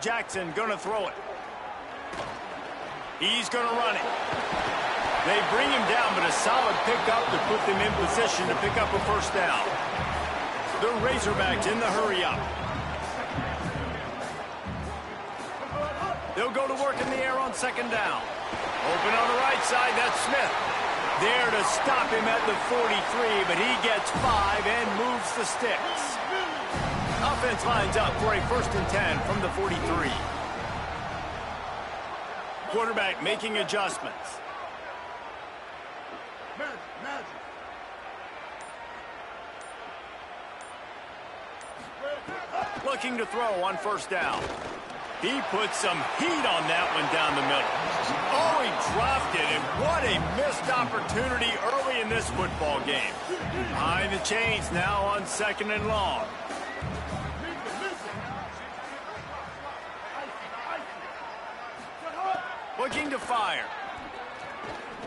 Jackson gonna throw it. He's gonna run it. They bring him down, but a solid pickup to put them in position to pick up a first down. The Razorbacks in the hurry-up. They'll go to work in the air on second down. Open on the right side, that's Smith. There to stop him at the 43, but he gets 5 and moves the sticks. Offense lines up for a 1st and 10 from the 43. Quarterback making adjustments. Looking to throw on first down. He put some heat on that one down the middle. Oh, he dropped it, and what a missed opportunity early in this football game. Behind the chains now on 2nd and long. Looking to fire.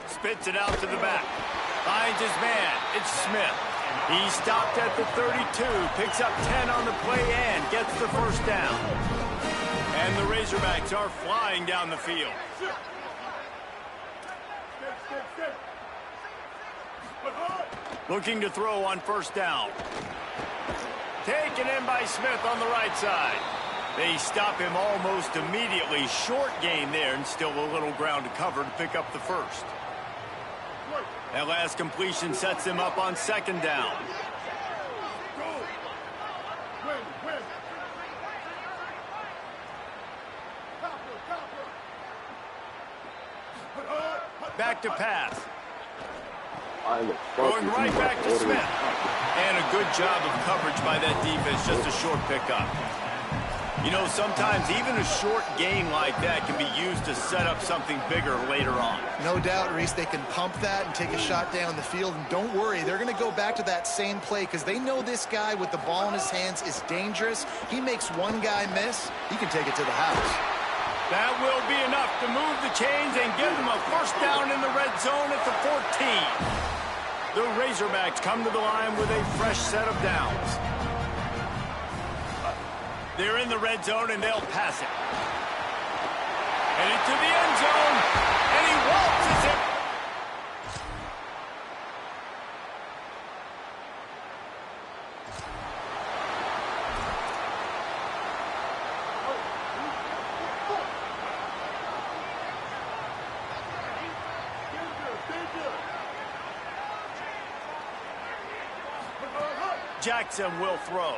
Spits it out to the back. Finds his man. It's Smith. He stopped at the 32, picks up 10 on the play and gets the first down. And the Razorbacks are flying down the field. Looking to throw on first down. Taken in by Smith on the right side. They stop him almost immediately. Short gain there and still a little ground to cover to pick up the first. That last completion sets him up on second down. Back to pass. Going right back to Smith. And a good job of coverage by that defense, just a short pickup. You know, sometimes even a short gain like that can be used to set up something bigger later on. No doubt, Reese, they can pump that and take a shot down the field. And don't worry, they're going to go back to that same play because they know this guy with the ball in his hands is dangerous. He makes one guy miss, he can take it to the house. That will be enough to move the chains and give them a first down in the red zone at the 14. The Razorbacks come to the line with a fresh set of downs. They're in the red zone, and they'll pass it. And into the end zone, and he waltzes it. Jackson will throw.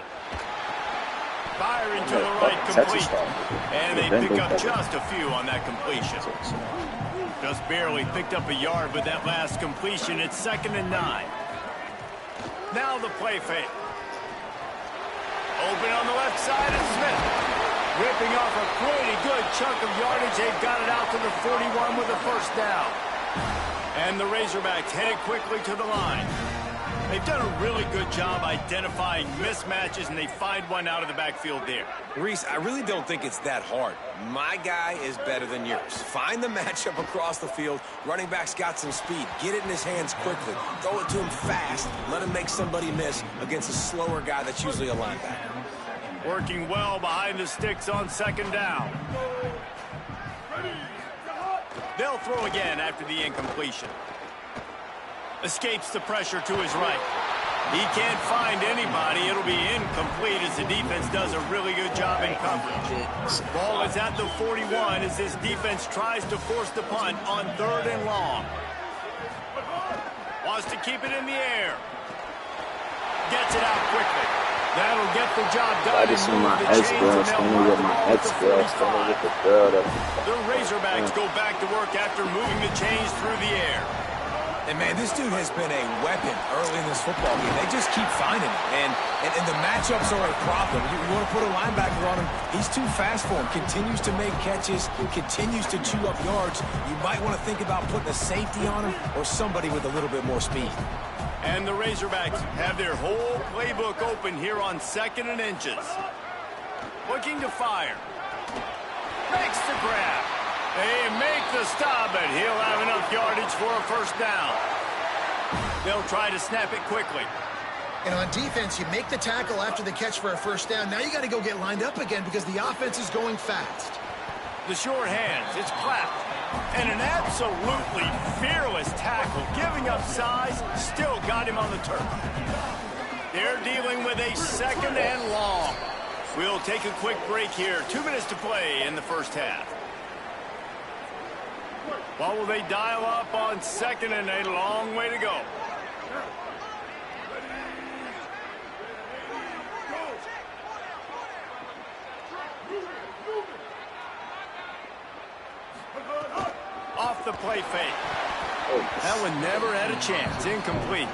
Fire into the right, complete. And they pick up just a few on that completion. Just barely picked up a yard with that last completion. It's 2nd and 9. Now the play fake. Open on the left side is Smith. Ripping off a pretty good chunk of yardage. They've got it out to the 41 with a first down. And the Razorbacks headed quickly to the line. They've done a really good job identifying mismatches, and they find one out of the backfield there. Reese, I really don't think it's that hard. My guy is better than yours. Find the matchup across the field. Running back's got some speed. Get it in his hands quickly. Throw it to him fast. Let him make somebody miss against a slower guy that's usually a linebacker. Working well behind the sticks on 2nd down. They'll throw again after the incompletion. Escapes the pressure to his right. He can't find anybody. It'll be incomplete as the defense does a really good job in coverage. Ball is at the 41 as this defense tries to force the punt on 3rd and long. Wants to keep it in the air. Gets it out quickly. That'll get the job done. I just see my ex-girl standing with my ex-girl standing with the girl that... The Razorbacks go back to work after moving the chains through the air. And, man, this dude has been a weapon early in this football game. They just keep finding him. And the matchups are a problem. You want to put a linebacker on him, he's too fast for him. Continues to make catches, continues to chew up yards. You might want to think about putting a safety on him or somebody with a little bit more speed. And the Razorbacks have their whole playbook open here on 2nd and inches. Looking to fire. Makes the grab. They make the stop, but he'll have enough yardage for a first down. They'll try to snap it quickly. And on defense, you make the tackle after the catch for a first down. Now you got to go get lined up again because the offense is going fast. The short hands, it's clapped. And an absolutely fearless tackle, giving up size, still got him on the turf. They're dealing with a second and long. We'll take a quick break here. 2 minutes to play in the first half. What will they dial up on second and a long way to go? Off the play fake. That one never had a chance. Incomplete.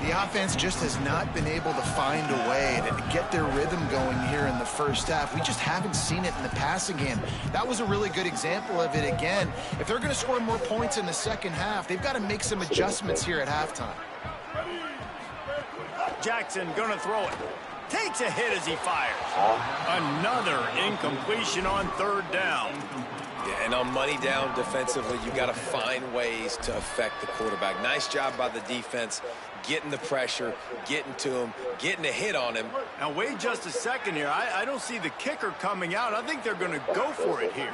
The offense just has not been able to find a way to get their rhythm going here in the first half. We just haven't seen it in the passing game. That was a really good example of it again. If they're going to score more points in the second half, they've got to make some adjustments here at halftime. Jackson going to throw it. Takes a hit as he fires. Another incompletion on third down. Yeah, and on money down defensively, you got to find ways to affect the quarterback. Nice job by the defense, getting the pressure, getting to him, getting a hit on him. Now wait just a second here. I don't see the kicker coming out. I think they're going to go for it here.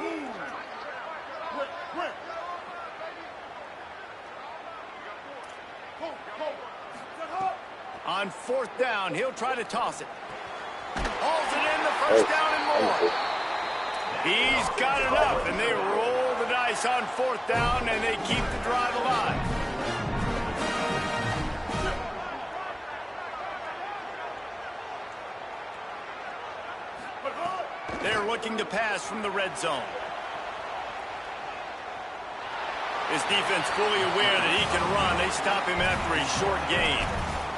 On fourth down, he'll try to toss it. Hauls it in, the first down and more. He's got enough, and they roll the dice on fourth down, and they keep the drive alive. They're looking to pass from the red zone. His defense fully aware that he can run. They stop him after a short gain.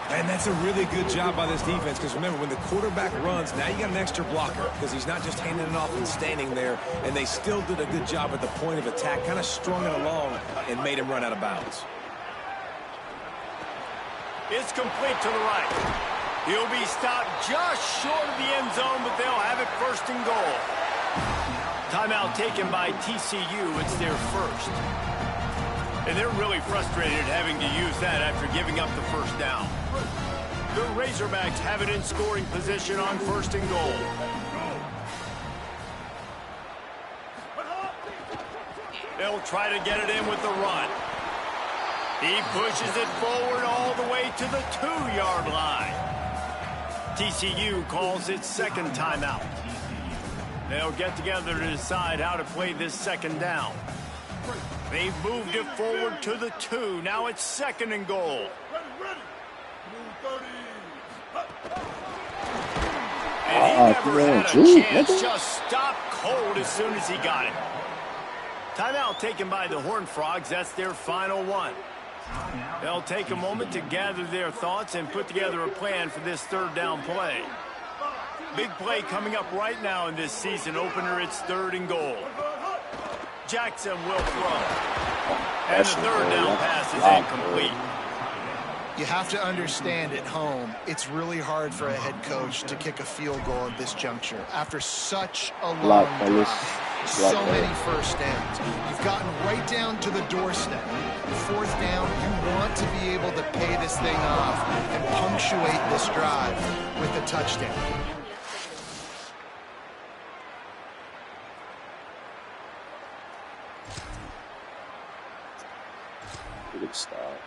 And that's a really good job by this defense because, remember, when the quarterback runs, now you got an extra blocker because he's not just handing it off and standing there, and they still did a good job at the point of attack, kind of strung it along and made him run out of bounds. It's complete to the right. He'll be stopped just short of the end zone, but they'll have it first and goal. Timeout taken by TCU. It's their first. And they're really frustrated having to use that after giving up the first down. The Razorbacks have it in scoring position on first and goal. They'll try to get it in with the run. He pushes it forward all the way to the 2-yard line. TCU calls its second timeout. They'll get together to decide how to play this second down. They've moved it forward to the 2. Now it's second and goal. And he never had a chance. Just stopped cold as soon as he got it. Timeout taken by the Horned Frogs. That's their final one. They'll take a moment to gather their thoughts and put together a plan for this third down play. Big play coming up right now in this season opener. It's third and goal. Jackson will throw. And the third down pass is incomplete. You have to understand at home, it's really hard for a head coach to kick a field goal at this juncture. After such a long drive, so many first downs. You've gotten right down to the doorstep. Fourth down, you want to be able to pay this thing off and punctuate this drive with a touchdown. Good start.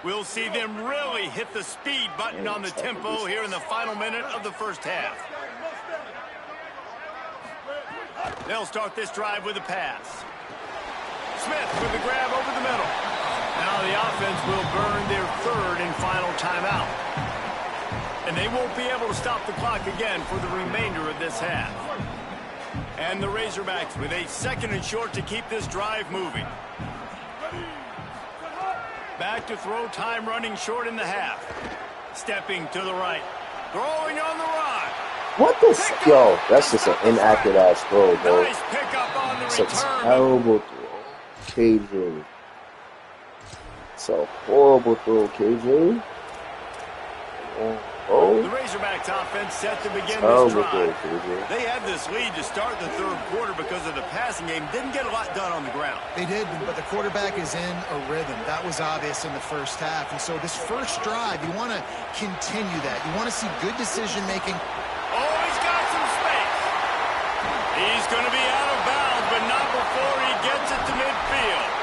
We'll see them really hit the speed button on the tempo here in the final minute of the first half. They'll start this drive with a pass. Smith with the grab over the middle. Now the offense will burn their third and final timeout. And they won't be able to stop the clock again for the remainder of this half. And the Razorbacks with a second and short to keep this drive moving. Back to throw, time running short in the half. Stepping to the right. Throwing on the run. What the? Yo, that's just an inaccurate ass throw, bro. Nice pickup on the It's return. a terrible throw. KJ. It's a horrible throw, KJ. Oh. Oh. The Razorbacks offense set to begin Oh, this drive. good. They had this lead to start the third quarter because of the passing game. Didn't get a lot done on the ground. They did, but the quarterback is in a rhythm. That was obvious in the first half. And so this first drive, you want to continue that. You want to see good decision-making. Oh, he's got some space. He's going to be out of bounds, but not before he gets it to midfield.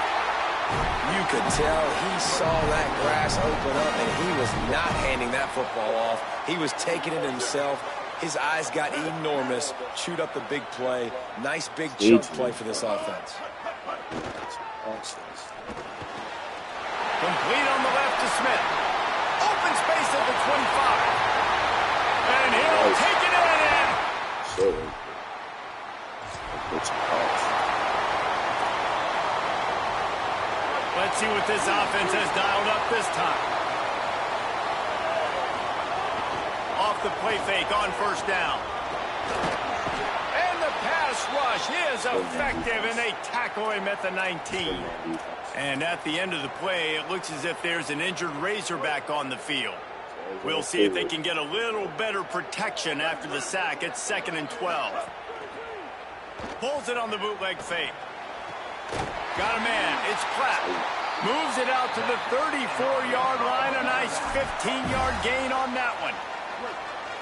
You could tell he saw that grass open up, and he was not handing that football off. He was taking it himself. His eyes got enormous, chewed up the big play. Nice big chunk play for this offense. Complete on the left to Smith. Open space at the 25. And he'll take it in. Let's see what this offense has dialed up this time. Off the play fake on first down. And the pass rush is effective, and they tackle him at the 19. And at the end of the play, it looks as if there's an injured Razorback on the field. We'll see if they can get a little better protection after the sack. It's 2nd and 12. Pulls it on the bootleg fake. Got a man. It's Platt. Moves it out to the 34-yard line. A nice 15-yard gain on that one.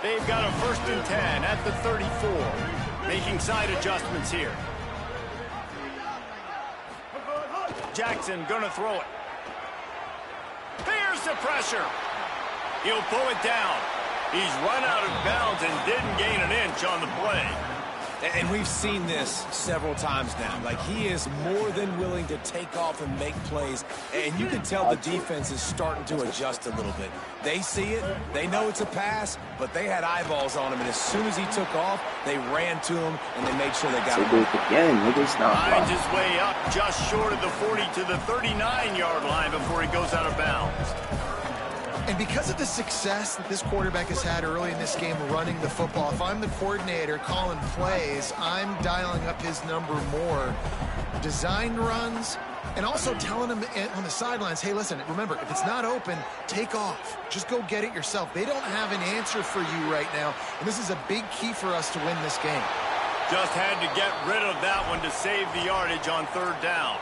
They've got a 1st and 10 at the 34. Making side adjustments here. Jackson gonna throw it. Here's the pressure. He'll pull it down. He's run out of bounds and didn't gain an inch on the play. And we've seen this several times now. Like, he is more than willing to take off and make plays. And you can tell the defense is starting to adjust a little bit. They see it. They know it's a pass, but they had eyeballs on him. And as soon as he took off, they ran to him, and they made sure they got him. Finds his way up just short of the 40 to the 39-yard line before he goes out of bounds. And because of the success that this quarterback has had early in this game running the football, if I'm the coordinator calling plays, I'm dialing up his number more. Designed runs, and also telling him on the sidelines, hey, listen, remember, if it's not open, take off. Just go get it yourself. They don't have an answer for you right now, and this is a big key for us to win this game. Just had to get rid of that one to save the yardage on 3rd down.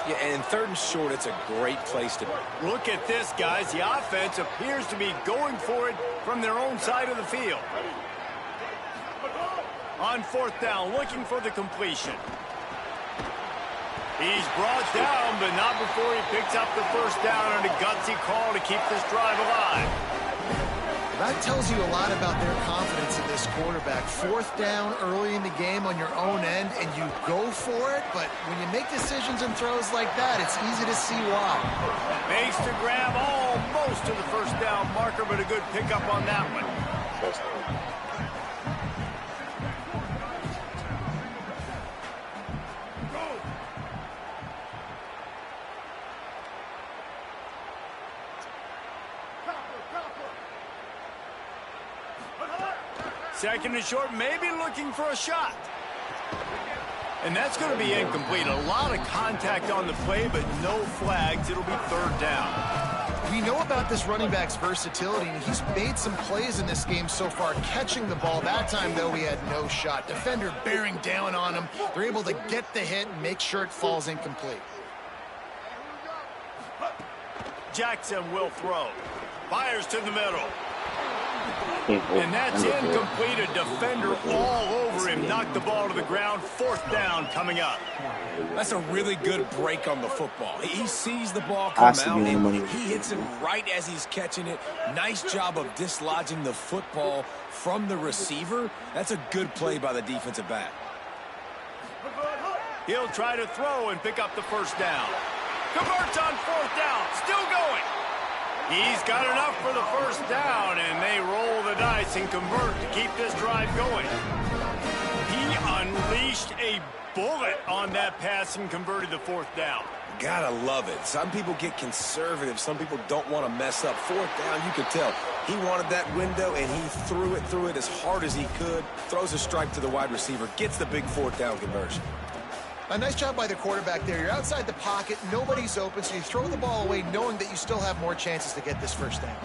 Yeah, and 3rd and short, it's a great place to be. Look at this, guys. The offense appears to be going for it from their own side of the field. On 4th down, looking for the completion. He's brought down, but not before he picks up the 1st down and a gutsy call to keep this drive alive. That tells you a lot about their confidence in this quarterback. 4th down early in the game on your own end, and you go for it, but when you make decisions and throws like that, it's easy to see why. Makes to grab almost to the 1st down marker, but a good pickup on that one. Second and short, maybe looking for a shot. And that's going to be incomplete. A lot of contact on the play, but no flags. It'll be 3rd down. We know about this running back's versatility, and he's made some plays in this game so far, catching the ball. That time, though, he had no shot. Defender bearing down on him. They're able to get the hit and make sure it falls incomplete. Jackson will throw. Fires to the middle. And that's incomplete. A defender all over him. Knocked the ball to the ground. 4th down coming up. That's a really good break on the football. He sees the ball come out, and he hits it right as he's catching it. Nice job of dislodging the football from the receiver. That's a good play by the defensive back. He'll try to throw and pick up the 1st down. Converts on 4th down. Still going. He's got enough for the 1st down, and they roll the dice and convert to keep this drive going. He unleashed a bullet on that pass and converted the 4th down. Gotta love it. Some people get conservative. Some people don't want to mess up. 4th down, you can tell. He wanted that window, and he threw it as hard as he could. Throws a strike to the wide receiver. Gets the big 4th down conversion. A nice job by the quarterback there. You're outside the pocket. Nobody's open, so you throw the ball away knowing that you still have more chances to get this 1st down.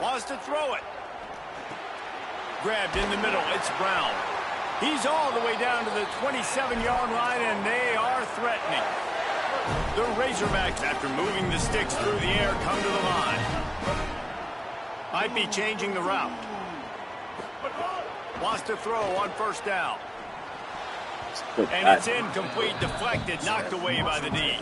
Wants to throw it. Grabbed in the middle. It's Brown. He's all the way down to the 27-yard line, and they are threatening. The Razorbacks, after moving the sticks through the air, come to the line. Might be changing the route. Wants to throw on first down. And it's incomplete, deflected, knocked away by the D.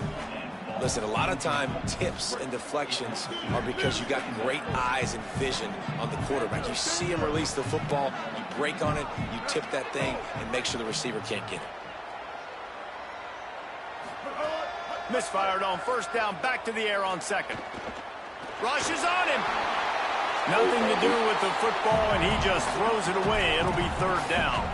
Listen, a lot of time, tips and deflections are because you got great eyes and vision on the quarterback. You see him release the football, you break on it, you tip that thing, and make sure the receiver can't get it. Misfired on first down, back to the air on second. Rush is on him. Nothing to do with the football, and he just throws it away. It'll be third down.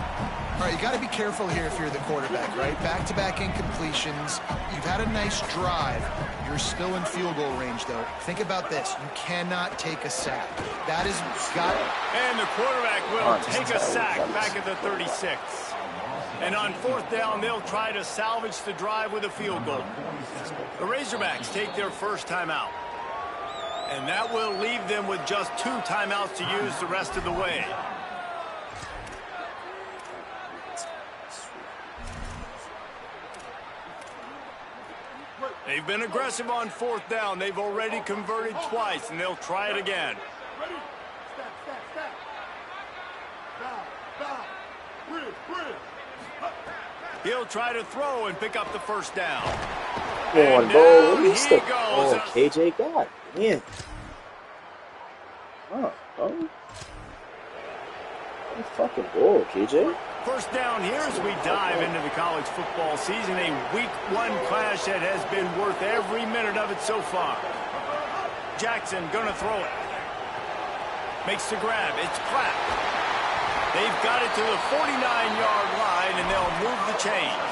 All right, you got to be careful here if you're the quarterback, right? Back-to-back incompletions. You've had a nice drive. You're still in field goal range, though. Think about this. You cannot take a sack. That is got. And the quarterback will take a sack back at the 36. And on fourth down, they'll try to salvage the drive with a field goal. The Razorbacks take their first timeout. And that will leave them with just 2 timeouts to use the rest of the way. They've been aggressive on fourth down. They've already converted twice, and they'll try it again. He'll try to throw and pick up the first down. Come on, bro. What is the... Oh, KJ, God damn. Oh, bro. What fucking ball, KJ? First down here as we dive into the college football season. A week 1 clash that has been worth every minute of it so far. Jackson gonna throw it. Makes the grab. It's Clapp. They've got it to the 49-yard line, and they'll move the chains.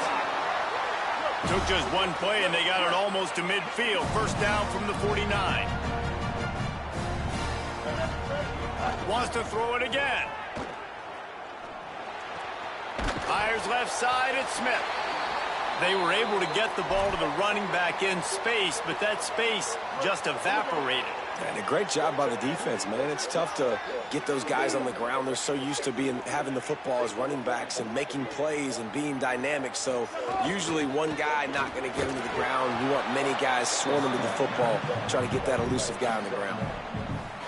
Took just 1 play, and they got it almost to midfield. First down from the 49. Wants to throw it again. Fires left side, it's Smith. They were able to get the ball to the running back in space, but that space just evaporated. And a great job by the defense, man. It's tough to get those guys on the ground. They're so used to having the football as running backs and making plays and being dynamic. So usually one guy not going to get into the ground. You want many guys swarming to the football, trying to get that elusive guy on the ground.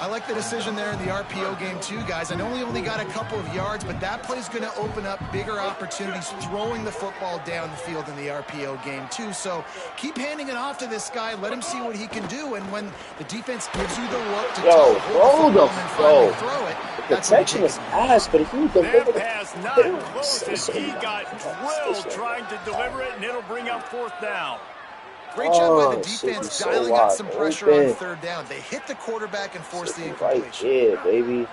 I like the decision there in the RPO game too, guys. I know he only got a couple of yards, but that play's going to open up bigger opportunities throwing the football down the field in the RPO game too. So keep handing it off to this guy. Let him see what he can do. And when the defense gives you the look to throw it, the protection is ass, but if you deliver the pass not close as he got drilled trying to deliver it, and it'll bring up fourth down. Great job by the defense dialing up some pressure on third down. They hit the quarterback and forced the incompletion. Right here, baby.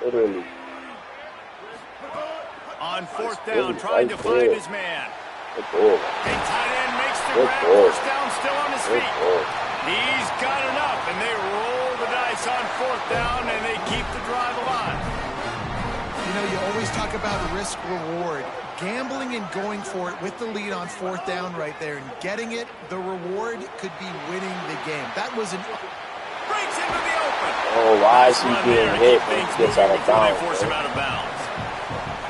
Literally. On fourth down, trying to find his man. Good ball. A tight end makes the grab. First down, still on his feet. He's got enough, and they roll the dice on fourth down, and they keep the drive alive. You know, you always talk about risk-reward. Gambling and going for it with the lead on fourth down right there and getting it, the reward could be winning the game. That was an... Breaks into the open. Oh, why is he being hit when he gets out of bounds? They force him out of bounds.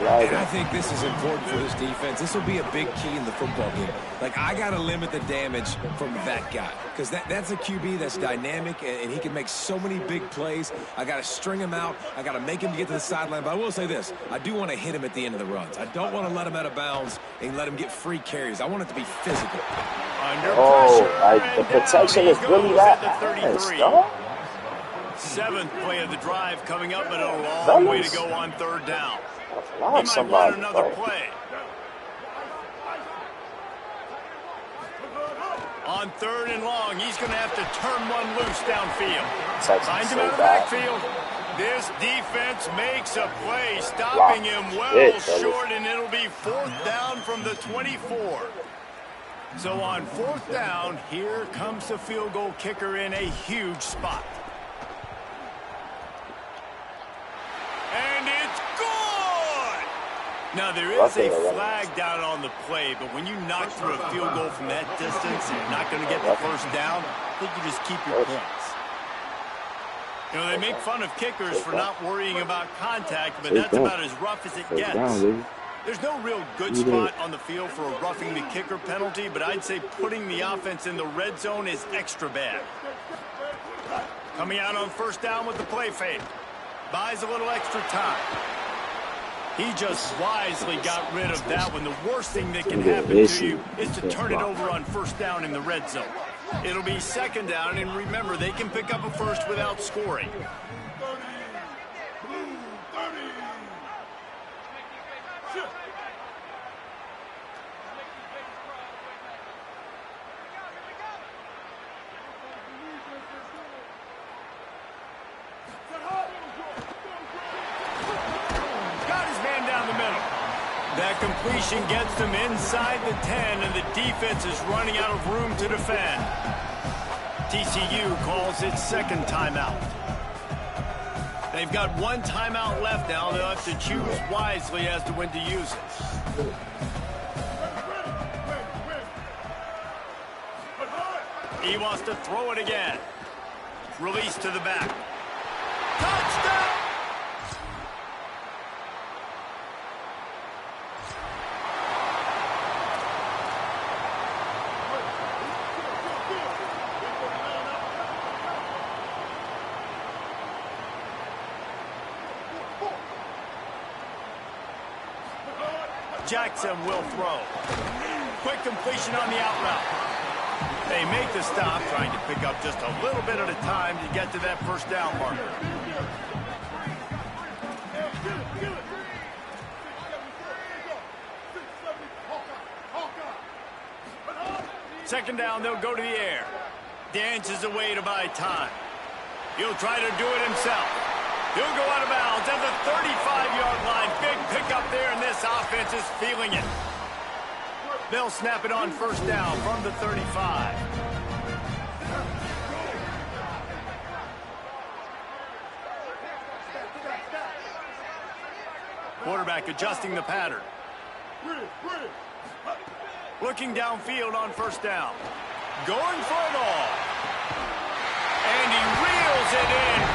And I think this is important for this defense. This will be a big key in the football game. Like, I got to limit the damage from that guy because that's a QB that's dynamic, and he can make so many big plays. I got to string him out. I got to make him get to the sideline. But I will say this. I do want to hit him at the end of the runs. I don't want to let him out of bounds and let him get free carries. I want it to be physical. The protection is really that ass, dog. 7th play of the drive coming up, but a long way to go on third down. He might want another play. On third and long, he's going to have to turn one loose downfield. Find him out of the backfield. This defense makes a play, stopping him well short, and it'll be fourth down from the 24. So on fourth down, here comes the field goal kicker in a huge spot. And it's good! Now, there is a flag down on the play, but when you knock through a field goal from that distance and you're not going to get the first down, I think you just keep your points. You know, they make fun of kickers for not worrying about contact, but that's about as rough as it gets. There's no real good spot on the field for a roughing the kicker penalty, but I'd say putting the offense in the red zone is extra bad. Coming out on first down with the play fake. Buys a little extra time. He just wisely got rid of that one. The worst thing that can happen to you is to turn it over on first down in the red zone. It'll be second down, and remember, they can pick up a first without scoring. That completion gets them inside the 10, and the defense is running out of room to defend. TCU calls its second timeout. They've got one timeout left now. They'll have to choose wisely as to when to use it. He wants to throw it again. Release to the back. Touchdown! Jackson will throw. Quick completion on the out route. They make the stop, trying to pick up just a little bit at a time to get to that first down marker. Second down, they'll go to the air. Dances away to buy time. He'll try to do it himself. He'll go out of bounds at the 35-yard line. Big pickup there, and this offense is feeling it. They'll snap it on first down from the 35. Quarterback adjusting the pattern. Looking downfield on first down. Going for it all. And he reels it in